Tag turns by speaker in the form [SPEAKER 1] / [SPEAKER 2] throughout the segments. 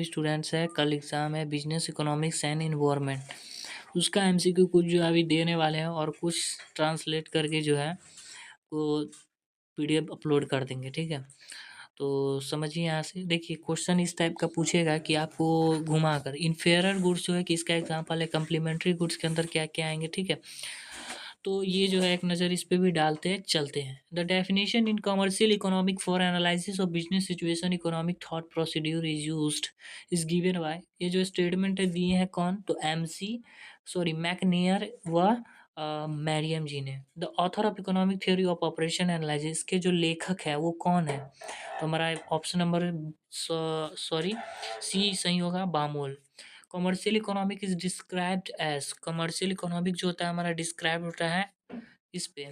[SPEAKER 1] Students है, कल exam है बिजनेस इकोनॉमिक्स एंड इन्वायरमेंट, उसका एमसीक्यू कुछ जो अभी देने वाले हैं और कुछ ट्रांसलेट करके जो है वो पीडीएफ अपलोड कर देंगे, ठीक है। तो समझिए यहाँ से देखिए क्वेश्चन इस टाइप का पूछेगा कि आपको घुमा कर इन्फेरियर गुड्स जो है कि इसका एग्जांपल है, कम्प्लीमेंट्री गुड्स के अंदर क्या क्या आएंगे, ठीक है। तो ये जो है एक नज़र इस पे भी डालते हैं, चलते हैं। The definition in commercial economic for analysis of business situation economic thought procedure is used is given by, ये जो स्टेटमेंट है दिए हैं कौन, तो मैकनियर व मैरियम जी ने। The author of economic theory of operation analysis के जो लेखक है वो कौन है, तो हमारा ऑप्शन नंबर सॉरी सी सही होगा, Baumol. Commercial economic is described as, commercial economic जो होता है हमारा डिस्क्राइब होता है इस पे,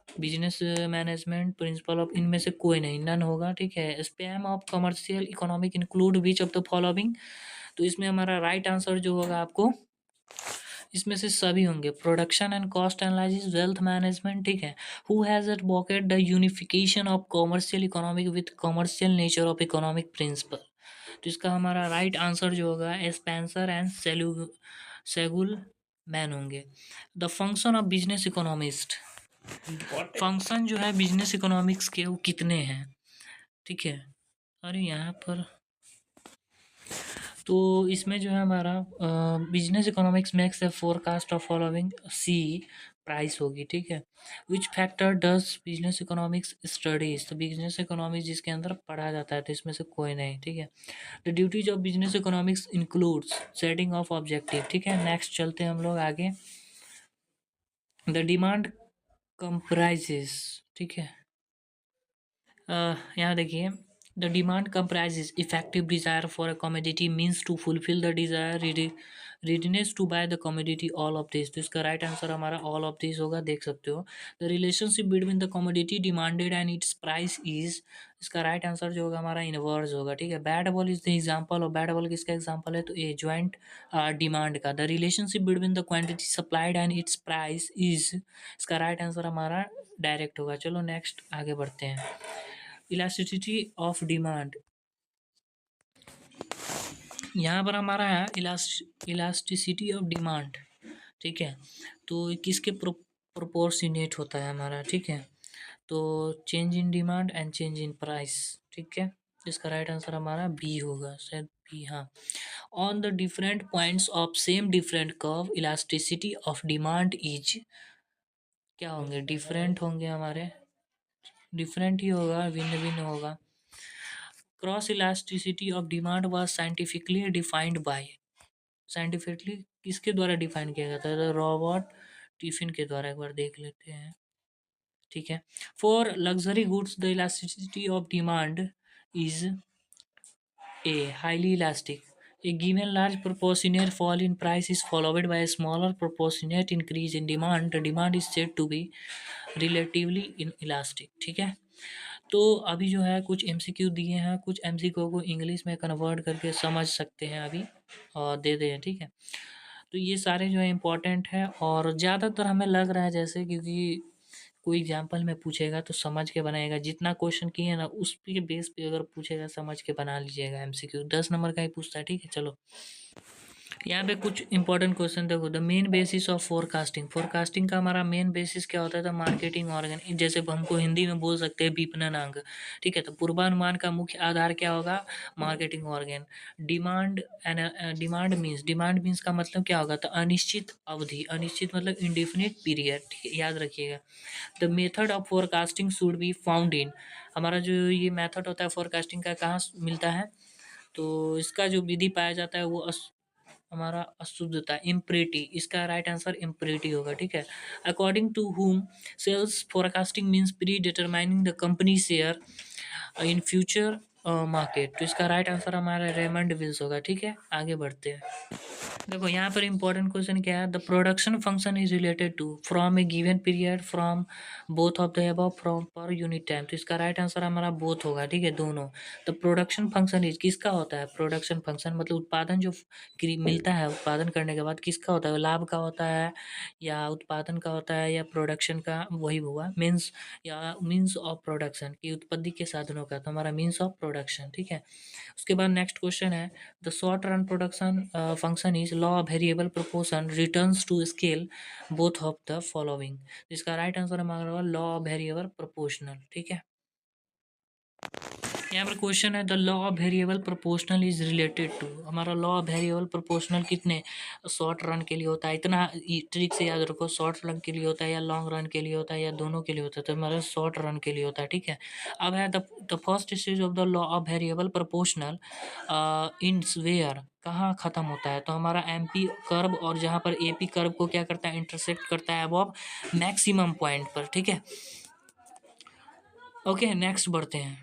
[SPEAKER 1] बिजनेस मैनेजमेंट प्रिंसिपल ऑफ, इनमें से कोई नहीं, नन होगा, ठीक है। Span of commercial economic include which of the following, तो इसमें हमारा राइट आंसर जो होगा आपको इसमें से सभी होंगे, production and cost analysis, wealth management, ठीक है। Who has advocate the unification of commercial economic with commercial nature of economic principle, तो इसका हमारा राइट आंसर जो होगा स्पेंसर एंड सेगुल मैन होंगे। The function of business economist, function जो है बिजनेस इकोनॉमिक्स के वो कितने हैं, ठीक है। अरे यहाँ पर तो इसमें जो है हमारा business economics makes a forecast of following, C price होगी, ठीक है। Which factor does business economics studies, तो बिजनेस इकोनॉमिक्स जिसके अंदर पढ़ा जाता है तो इसमें से कोई नहीं, ठीक है। The duties of business economics includes setting of objective, ठीक है। नेक्स्ट चलते हैं हम लोग आगे। द डिमांड कंप्राइजेस, ठीक है। यहाँ देखिए, the demand comprises effective desire for a commodity means to fulfil the desire readiness to buy the commodity all of this, तो इसका राइट आंसर हमारा ऑल ऑफ दिस होगा, देख सकते हो। The relationship between the commodity demanded and its price is, इसका right answer जो होगा हमारा इनवर्स होगा, ठीक है। Bad ball is the example, और बैड बॉल किसका एग्जाम्पल है, तो ये ज्वाइंट डिमांड का। The relationship between the quantity supplied and its price is, इसका राइट आंसर हमारा डायरेक्ट होगा। चलो नेक्स्ट आगे बढ़ते हैं। इलास्टिसिटी ऑफ डिमांड, यहाँ पर हमारा है इलास्टिसिटी ऑफ डिमांड, ठीक है। तो किसके प्रोपोर्शनेट होता है हमारा, ठीक है। तो change in demand and change in price, ठीक है। इसका राइट आंसर हमारा बी होगा, शायद बी, हाँ। On the different points of same different curve elasticity of demand is, क्या होंगे, डिफरेंट होंगे हमारे, डिफरेंट ही होगा, भिन्न भिन्न होगा। Cross elasticity of demand was scientifically defined by, scientifically किसके द्वारा डिफाइन किया जाता है, रॉबर्ट टिफिन के द्वारा, एक बार देख लेते हैं, ठीक है। For luxury goods the elasticity of demand is a highly elastic, a given large proportionate fall in price is followed by a smaller proportionate increase in demand, the demand is said to be relatively inelastic, ठीक है। तो अभी जो है कुछ MCQ दिए हैं, कुछ एमसीक्यू को इंग्लिश में कन्वर्ट करके समझ सकते हैं अभी, और दे दें, ठीक है। तो ये सारे जो है इम्पोर्टेंट है, और ज़्यादातर हमें लग रहा है जैसे, क्योंकि कोई एग्जाम्पल में पूछेगा तो समझ के बनाएगा, जितना क्वेश्चन किए ना उस पे बेस पे अगर पूछेगा समझ के बना लीजिएगा। एमसीक्यू 10 नंबर का ही पूछता है, ठीक है। चलो यहाँ पे कुछ इंपॉर्टेंट क्वेश्चन देखो। The main basis of forecasting, forecasting का हमारा मेन बेसिस क्या होता है, तो मार्केटिंग ऑर्गन, जैसे हमको हिंदी में बोल सकते हैं विपणन अंग, ठीक है। तो पूर्वानुमान का मुख्य आधार क्या होगा, marketing organ. Demand demand means का मतलब क्या होगा, तो अनिश्चित अवधि, अनिश्चित मतलब इंडेफिनिट पीरियड, ठीक है, याद रखिएगा। The method of forecasting should be found in, हमारा जो ये मेथड होता है फोरकास्टिंग का कहाँ मिलता है, तो इसका जो विधि पाया जाता है वो हमारा अशुद्धता, इम्प्रिटी, इसका राइट आंसर इम्प्रिटी होगा, ठीक है। According to whom sales forecasting means predetermining the company share in future market, तो इसका राइट आंसर हमारा रेमंड विल्स होगा, ठीक है। आगे बढ़ते हैं। देखो यहाँ पर इंपॉर्टेंट क्वेश्चन क्या है, the production function is related to from a given period from both of the above from per unit time. तो इसका राइट आंसर हमारा बोथ होगा, ठीक है, दोनों। द प्रोडक्शन फंक्शन इज किसका होता है, प्रोडक्शन फंक्शन मतलब उत्पादन जो मिलता है उत्पादन करने के बाद किसका होता है, लाभ का होता है या उत्पादन का होता है या प्रोडक्शन का, वही हुआ मीन्स या मीन्स ऑफ प्रोडक्शन की उत्पत्ति के साधनों का, तो हमारा मीन्स ऑफ प्रोडक्शन, ठीक है। उसके बाद नेक्स्ट क्वेश्चन है, the short run production function is law of variable proportion returns to scale both of the following. इसका राइट आंसर हमारा लॉ ऑफ वेरिएबल प्रोपोर्शनल, ठीक है। यहाँ पर क्वेश्चन है, the law of variable proportional is related to, हमारा law of variable proportional कितने short run के लिए होता है, इतना ट्रिक से याद रखो, शॉर्ट रन के लिए होता है या लॉन्ग रन के लिए होता है या दोनों के लिए होता है, तो हमारा शॉर्ट रन के लिए होता है, ठीक है। अब है the first stage of the law of variable proportional in where, कहाँ खत्म होता है, तो हमारा एमपी कर्व और जहाँ पर एपी कर्व को क्या करता है, इंटरसेक्ट करता है अबव मैक्सिमम पॉइंट पर, ठीक है। ओके नेक्स्ट बढ़ते हैं,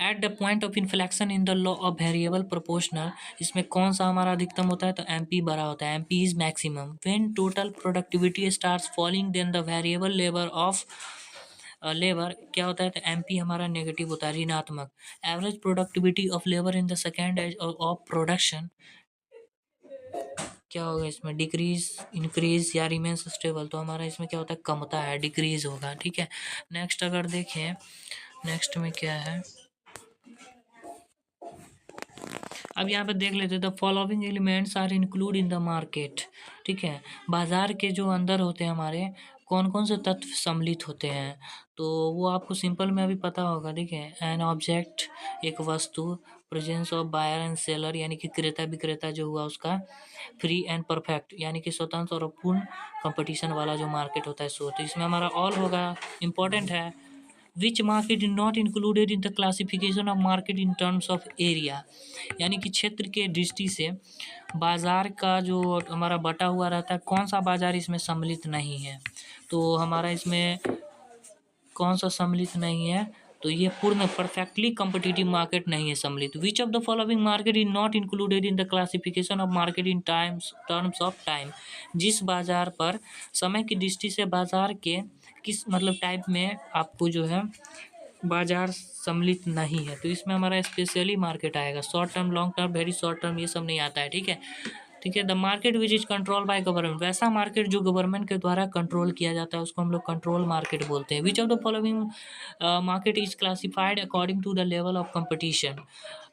[SPEAKER 1] at the point of inflection in the law of variable proportional, इसमें कौन सा हमारा अधिकतम होता है, तो एमपी बड़ा होता है, MP is maximum. When total productivity starts falling then the variable labour of labour क्या होता है, तो एमपी हमारा नेगेटिव होता है, ऋणात्मक। Average productivity of labour in the second age of production क्या होगा, इसमें डिक्रीज इंक्रीज या रिमेन्स स्टेबल, तो हमारा इसमें क्या होता है, कमता है, डिक्रीज होगा, ठीक है। नेक्स्ट अगर देखें, नेक्स्ट में क्या है, अब यहाँ पे देख लेते हैं, the following elements are include in the market, ठीक है। बाजार के जो अंदर होते हैं हमारे, कौन कौन से तत्व सम्मिलित होते हैं, तो वो आपको सिंपल में अभी पता होगा, ठीक है। एन ऑब्जेक्ट एक वस्तु, presence of buyer and seller यानी कि क्रेता विक्रेता जो हुआ उसका, फ्री एंड परफेक्ट यानी कि स्वतंत्र और पूर्ण कंपटीशन वाला जो मार्केट होता है सो, तो इसमें हमारा ऑल होगा, इंपॉर्टेंट है। Which market is not included in the classification of market in terms of area, यानी कि क्षेत्र के दृष्टि से बाजार का जो हमारा बटा हुआ रहता है, कौन सा बाजार इसमें सम्मिलित नहीं है, तो हमारा इसमें कौन सा सम्मिलित नहीं है, तो ये पूर्ण परफेक्टली कम्पिटिटिव मार्केट नहीं है सम्मिलित। विच of the following market is not included in the classification of market in times terms of time, जिस बाजार पर समय की दृष्टि से बाजार के किस मतलब टाइप में आपको जो है बाजार सम्मिलित नहीं है, तो इसमें हमारा स्पेशली मार्केट आएगा, short term long term very short term ये सब नहीं आता है, ठीक है। ठीक है, the market which is control by government, वैसा मार्केट जो गवर्नमेंट के द्वारा कंट्रोल किया जाता है उसको हम लोग कंट्रोल मार्केट बोलते हैं। Which of the following market is classified according to the level of competition,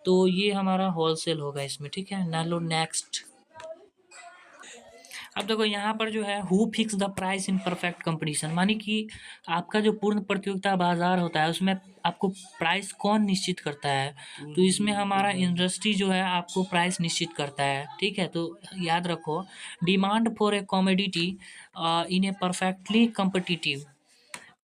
[SPEAKER 1] तो ये हमारा होलसेल होगा इसमें, ठीक है। ना लो नेक्स्ट, अब देखो यहाँ पर जो है, who fix the price in perfect competition, मानी कि आपका जो पूर्ण प्रतियोगिता बाजार होता है उसमें आपको प्राइस कौन निश्चित करता है, तो इसमें हमारा इंडस्ट्री जो है आपको प्राइस निश्चित करता है, ठीक है। तो याद रखो, demand for a commodity in A perfectly competitive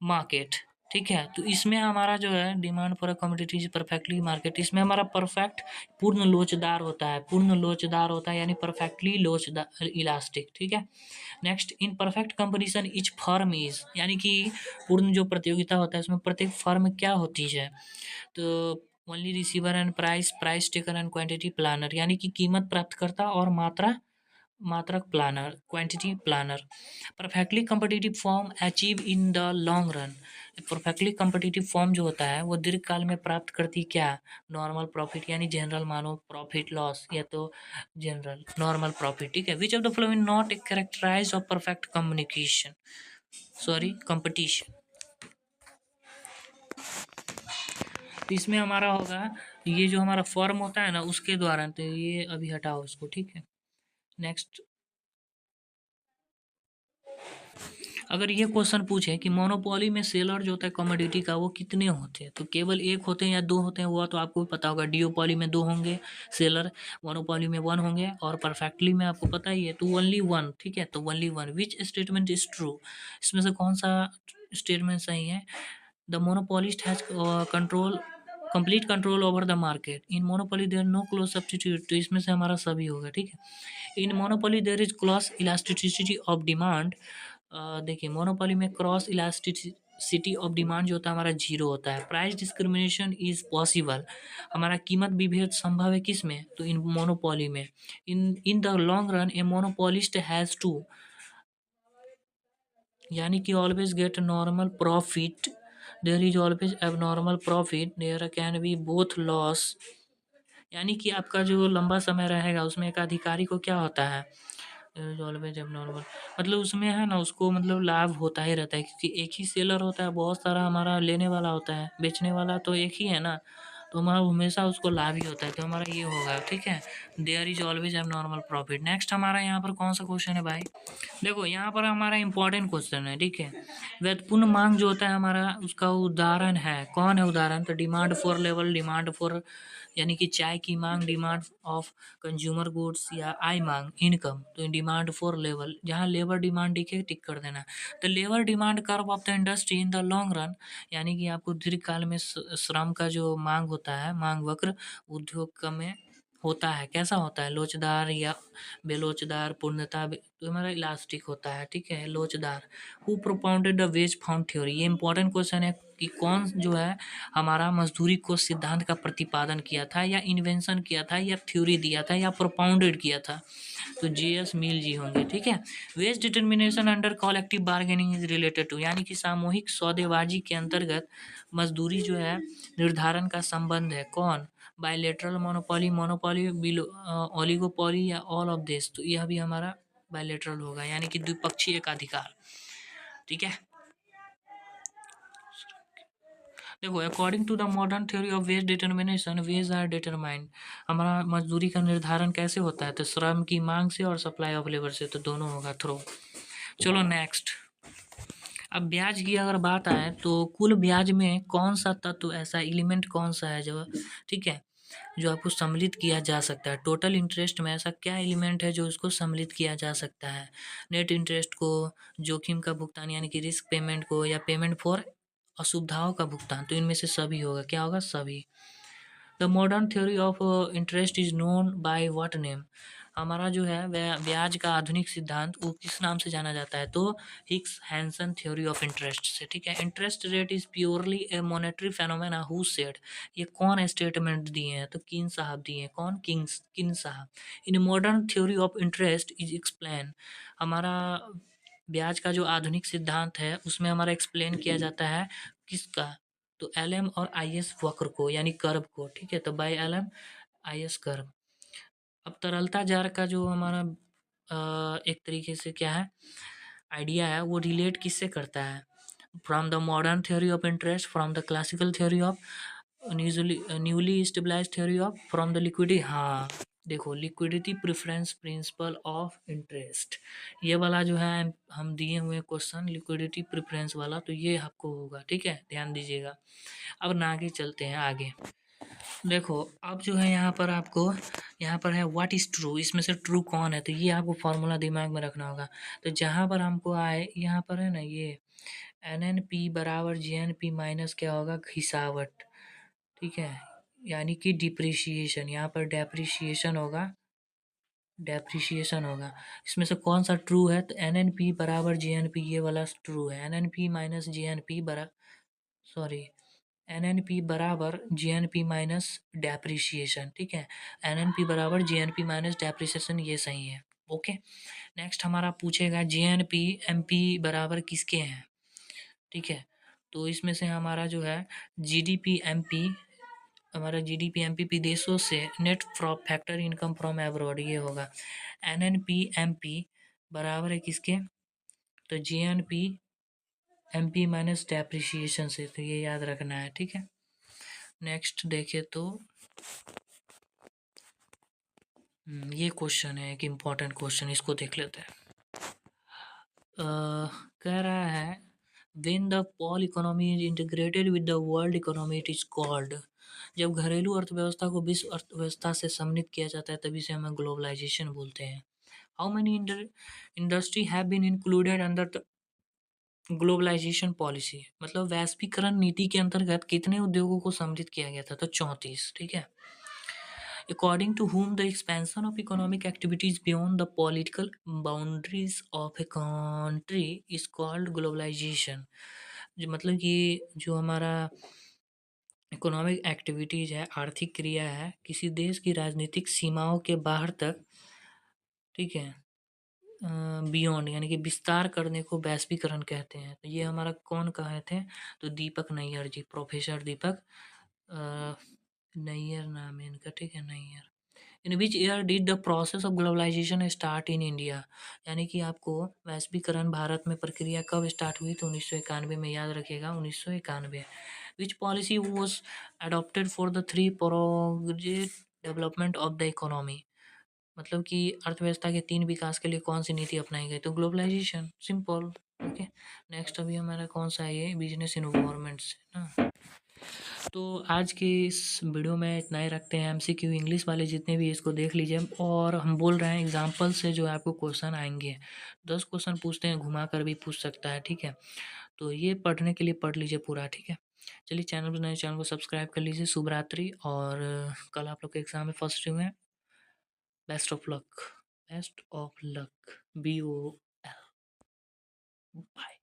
[SPEAKER 1] market, ठीक है। तो इसमें हमारा जो है demand for commodities perfectly market, इसमें हमारा परफेक्ट पूर्ण लोचदार होता है, पूर्ण लोचदार होता है यानी परफेक्टली लोचदार इलास्टिक, ठीक है। Next, in perfect competition etch firm is, यानी कि पूर्ण जो प्रतियोगिता होता है इसमें प्रत्येक फर्म क्या होती है, तो only receiver and price, price taker and quantity planner, यानी कि कीमत प्राप्तकर्ता और मात्रक planner, quantity planner. Perfectly competitive form achieve in the long run, perfectly competitive form जो होता है वो दीर्घकाल में प्राप्त करती क्या, नॉर्मल प्रॉफिट, यानी जनरल मानो प्रॉफिट लॉस या तो जनरल नॉर्मल प्रॉफिट, ठीक है। Which of the following not characterise of perfect communication sorry competition, तो इसमें हमारा होगा ये जो हमारा फॉर्म होता है ना उसके द्वारा, तो ये अभी हटाओ इसको, ठीक है। नेक्स्ट, अगर ये क्वेश्चन पूछे कि मोनोपोली में सेलर जो होता है कमोडिटी का वो कितने होते हैं, तो केवल एक होते हैं या दो होते हैं, वो तो आपको भी पता होगा। डिओपोली में दो होंगे सेलर, मोनोपोली में वन होंगे, और परफेक्टली में आपको पता ही है तो ओनली वन, ठीक है। तो only one, which statement is true, इसमें से कौन सा स्टेटमेंट सही है, the monopolist has control complete control over the market, in monopoly there no close substitute, तो इसमें से हमारा सभी होगा, ठीक है। In monopoly there is cross elasticity of demand, देखिए मोनोपोली में क्रॉस सिटी ऑफ डिमांड जो होता है हमारा जीरो होता है। प्राइस डिस्क्रिमिनेशन इज पॉसिबल, हमारा कीमत विभेद संभव है किस में, तो इन मोनोपोली में। In the long run a monopolist has to, यानी कि always get normal profit, there is always abnormal profit, there can be both loss, यानी कि आपका जो लंबा समय रहेगा उसमें एक अधिकारी को क्या होता है, ऑलवेज एबनॉर्मल, मतलब उसमें है ना उसको मतलब लाभ होता ही रहता है, क्योंकि एक ही सेलर होता है, बहुत सारा हमारा लेने वाला होता है, बेचने वाला तो एक ही है ना, तो हमारा हमेशा उसको लाभ ही होता है, तो हमारा ये होगा, ठीक है। देयर इज ऑलवेज एब नॉर्मल प्रॉफिट। नेक्स्ट हमारा यहाँ पर कौन सा क्वेश्चन है भाई, देखो यहाँ पर हमारा इंपॉर्टेंट क्वेश्चन है, ठीक है। व्युत्पन्न मांग जो होता है हमारा उसका उदाहरण है, कौन है उदाहरण, तो demand for level, demand for यानी कि चाय की मांग, डिमांड ऑफ कंज्यूमर गुड्स, या आई मांग इनकम, तो डिमांड फॉर लेवल, जहाँ लेबर डिमांड दिखे टिक कर देना। तो labour demand curve of the industry in the long run, यानी कि आपको दीर्घकाल में श्रम का जो मांग होता है, मांग वक्र उद्योग का में होता है, कैसा होता है, लोचदार या बेलोचदार, पूर्णता तो हमारा इलास्टिक होता है, ठीक है, लोचदार। Who propounded the ways found theory, ये इंपॉर्टेंट क्वेश्चन है कि कौन जो है हमारा मजदूरी को सिद्धांत का प्रतिपादन किया था, या इन्वेंशन किया था, या थ्योरी दिया था, या प्रोपाउंडेड किया था, तो J.S. मिल जी होंगे, ठीक है। Wage determination under collective bargaining is related to, यानी कि सामूहिक सौदेबाजी के अंतर्गत मजदूरी जो है निर्धारण का संबंध है, कौन, बायलेटरल मोनोपोली, मोनोपोली, ओलिगोपोली, या ऑल ऑफ दिस, तो यह भी हमारा बायलेटरल होगा, यानी कि द्विपक्षीय एकाधिकार, ठीक है। देखो according to the modern theory of wage determination, wage are determined, हमारा मजदूरी का निर्धारण कैसे होता है, तो श्रम की मांग से और सप्लाई ऑफ लेबर से, तो दोनों होगा थ्रू। चलो नेक्स्ट, अब ब्याज की अगर बात आए तो कुल ब्याज में कौन सा तत्व, ऐसा एलिमेंट कौन सा है जो, ठीक है, जो आपको सम्मिलित किया जा सकता है, टोटल इंटरेस्ट में ऐसा क्या एलिमेंट है जो उसको सम्मिलित किया जा सकता है, नेट इंटरेस्ट को, जोखिम का भुगतान यानी कि रिस्क पेमेंट को, या पेमेंट फॉर असुविधाओं का भुगतान, तो इनमें से सभी होगा, क्या होगा, सभी। The modern theory of interest is known by what name, हमारा जो है ब्याज का आधुनिक सिद्धांत वो किस नाम से जाना जाता है, तो Hicks Hansen theory of interest से, ठीक है। Interest rate is purely a monetary phenomena who said, ये कौन स्टेटमेंट दिए हैं, तो किन साहब दिए हैं, कौन, किंग्स, किन साहब। In modern theory of interest is explain, हमारा ब्याज का जो आधुनिक सिद्धांत है उसमें हमारा एक्सप्लेन किया जाता है किसका, तो एल एम और आई एस वक्र को, यानी कर्व को, ठीक है, तो by L M I S curve. अब तरलता जार का जो हमारा एक तरीके से क्या है आइडिया है, वो रिलेट किससे करता है, from the modern theory of interest, from the classical theory of, newly stabilise theory of, from the liquidity, हाँ देखो liquidity preference principle of interest, ये वाला जो है हम दिए हुए क्वेश्चन लिक्विडिटी प्रेफरेंस वाला, तो ये आपको होगा, ठीक है, ध्यान दीजिएगा। अब ना आगे चलते हैं आगे, देखो अब जो है यहाँ पर आपको, यहाँ पर है व्हाट इज़ ट्रू, इसमें से ट्रू कौन है, तो ये आपको फॉर्मूला दिमाग में रखना होगा। तो जहाँ पर हमको आए, यहाँ पर है ना ये एन एन पी बराबर जी एन पी माइनस क्या होगा, घिसावट, ठीक है, यानी कि डिप्रिशिएशन, यहाँ पर डेप्रिशिएशन होगा, डेप्रिशिएशन होगा। इसमें से कौन सा ट्रू है, तो एन एन पी बराबर जी एन पी, ये वाला ट्रू है, एन एन पी माइनस जी एन पी बरा सॉरी एन एन पी बराबर जी एन पी माइनस डेप्रिशिएशन, ठीक है, एन एन पी बराबर जी एन पी माइनस डेप्रिशिएशन, ये सही है, ओके। नेक्स्ट हमारा पूछेगा जी एन पी एम पी बराबर किसके हैं, ठीक है, तो इसमें से हमारा जो है G D P M P, हमारा G D P M P विदेशों से net factor income from abroad, ये होगा। N N P M P बराबर है किसके, तो G N P M P minus depreciation से, तो ये याद रखना है, ठीक है। नेक्स्ट देखे तो ये क्वेश्चन है एक इम्पॉर्टेंट क्वेश्चन, इसको देख लेते हैं। कह रहा है when the Paul economy is integrated with the world economy it is called, जब घरेलू अर्थव्यवस्था को विश्व अर्थव्यवस्था से सम्मिलित किया जाता है तभी से हमें ग्लोबलाइजेशन बोलते हैं। How many industry have been included under the globalisation policy, मतलब वैश्वीकरण नीति के अंतर्गत कितने उद्योगों को सम्मिलित किया गया था, तो 34, ठीक है। according to whom the expansion of economic activities beyond the political boundaries of a country is called globalization, जो मतलब कि जो हमारा इकोनॉमिक एक्टिविटीज़ है, आर्थिक क्रिया है, किसी देश की राजनीतिक सीमाओं के बाहर तक, ठीक है, बियॉन्ड यानी कि विस्तार करने को वैश्वीकरण कहते हैं। तो ये हमारा कौन कहे थे? तो दीपक नैयर जी, प्रोफेसर दीपक अ, नैयर नाम है इनका, ठीक है, Nayyar. In which year did the process of globalization start in India? यानी कि आपको वैश्वीकरण भारत में प्रक्रिया कब स्टार्ट हुई? तो 1991 में, याद रखिएगा 1991। विच policy was adopted for the three progressive development of the economy? मतलब कि अर्थव्यवस्था के 3 विकास के लिए कौन-सी नीति अपनाई गई? तो ग्लोबलाइजेशन, सिंपल। ओके। नेक्स्ट अभी हमारा कौन-सा है ये? बिज़नेस एनवायरनमेंट्स, है ना? तो आज की इस वीडियो में इतना ही रखते हैं। एमसीक्यू इंग्लिश वाले जितने भी इसको देख लीजिए, और हम बोल रहे हैं एग्जाम्पल से जो आपको क्वेश्चन आएँगे। 10 क्वेश्चन पूछते हैं, घुमा कर भी पूछ सकता है, ठीक है? तो ये पढ़ने के लिए पढ़ लीजिए पूरा, ठीक है? चलिए, चैनल पर नए, चैनल को सब्सक्राइब कर लीजिए। शुभ रात्रि, और कल आप लोग के एग्ज़ाम में फर्स्ट डे में best of luck, best of luck, BOL। Bye.